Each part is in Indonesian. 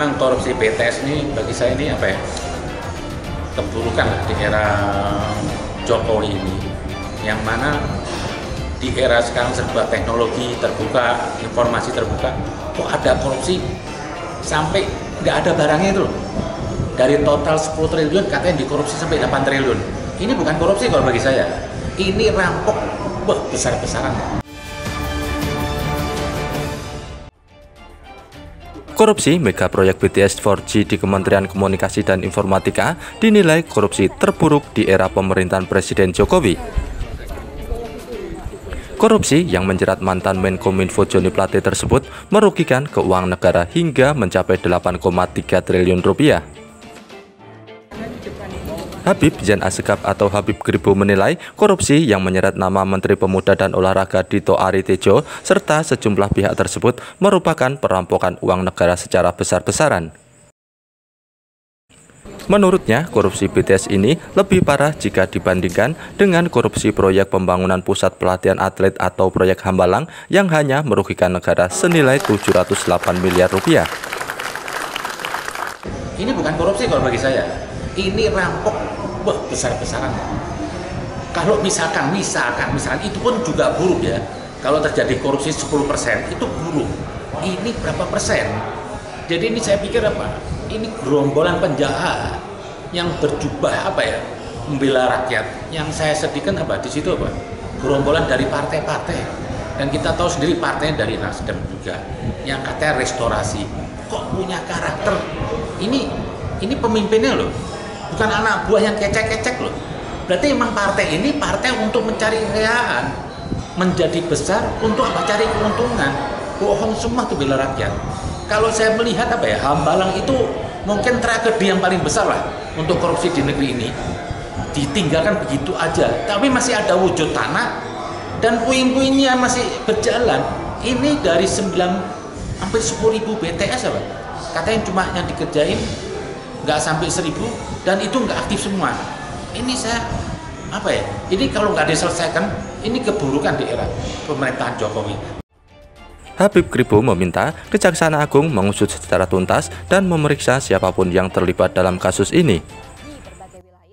Memang korupsi BTS ini bagi saya ini apa ya, keburukan lah di era Jokowi ini, yang mana di era sekarang serba teknologi terbuka, informasi terbuka, kok ada korupsi sampai nggak ada barangnya itu loh. Dari total 10 triliun katanya dikorupsi sampai 8 triliun. Ini bukan korupsi kalau bagi saya, ini rampok besar-besaran. Korupsi mega proyek BTS 4G di Kementerian Komunikasi dan Informatika dinilai korupsi terburuk di era pemerintahan Presiden Jokowi. Korupsi yang menjerat mantan Menkominfo Joni Plate tersebut merugikan keuangan negara hingga mencapai 8,3 triliun rupiah. Habib Jan Assegaf atau Habib Kribo menilai korupsi yang menyeret nama Menteri Pemuda dan Olahraga Dito Ari Tejo serta sejumlah pihak tersebut merupakan perampokan uang negara secara besar-besaran. Menurutnya, korupsi BTS ini lebih parah jika dibandingkan dengan korupsi proyek pembangunan pusat pelatihan atlet atau proyek Hambalang yang hanya merugikan negara senilai 708 miliar rupiah. Ini bukan korupsi kalau bagi saya, ini rampok besar-besaran. Kalau misalkan itu pun juga buruk ya. Kalau terjadi korupsi 10% itu buruk. Ini berapa persen? Jadi ini saya pikir apa? Ini gerombolan penjahat yang berjubah apa ya? Membela rakyat. Yang saya sedihkan apa? Di situ apa? Gerombolan dari partai-partai. Dan kita tahu sendiri partainya dari Nasdem juga. Yang katanya restorasi. Kok punya karakter? Ini pemimpinnya loh. Bukan anak buah yang kecek-kecek loh. Berarti emang partai ini partai untuk mencari kekayaan, menjadi besar untuk apa? Cari keuntungan. Bohong semua tuh bela rakyat. Kalau saya melihat apa ya, Hambalang itu mungkin tragedi yang paling besar lah untuk korupsi di negeri ini. Ditinggalkan begitu aja, tapi masih ada wujud tanah dan puing-puingnya masih berjalan. Ini dari hampir 10.000 BTS apa? Katanya cuma yang dikerjain nggak sampai 1.000 dan itu nggak aktif semua. Ini saya apa ya? Ini kalau nggak diselesaikan, ini keburukan di era pemerintahan Jokowi. Habib Kribo meminta Kejaksaan Agung mengusut secara tuntas dan memeriksa siapapun yang terlibat dalam kasus ini.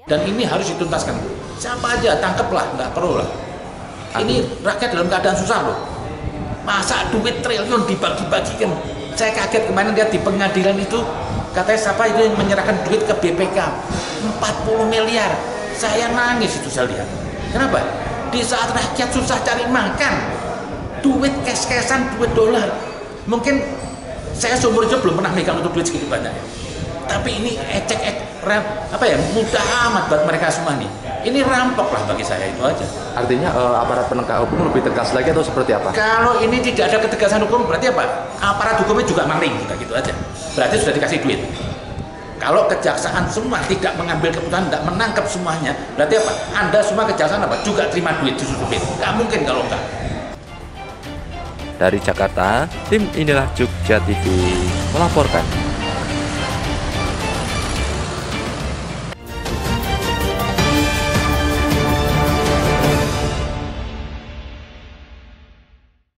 Dan ini harus dituntaskan. Siapa aja tangkaplah, nggak perlu lah. Ini rakyat dalam keadaan susah loh. Masa duit triliun dibagi-bagikan? Saya kaget kemarin lihat di pengadilan itu. Katanya siapa itu yang menyerahkan duit ke BPK 40 miliar. Saya nangis itu saya lihat. Kenapa? Di saat rakyat susah cari makan, duit cash-cashan, duit dolar. Mungkin saya seumur hidup belum pernah megang untuk duit segitu banyak. Tapi ini mudah amat buat mereka semua nih. Ini rampok lah bagi saya, itu aja. Artinya aparat penegak hukum lebih tegas lagi atau seperti apa? Kalau ini tidak ada ketegasan hukum berarti apa? Aparat hukumnya juga maling, gitu aja. Berarti sudah dikasih duit. Kalau kejaksaan semua tidak mengambil keputusan, tidak menangkap semuanya, berarti apa? Anda semua kejaksaan apa? Juga terima duit, disusupin. Nggak mungkin kalau enggak. Dari Jakarta, tim Inilah Jogja TV melaporkan.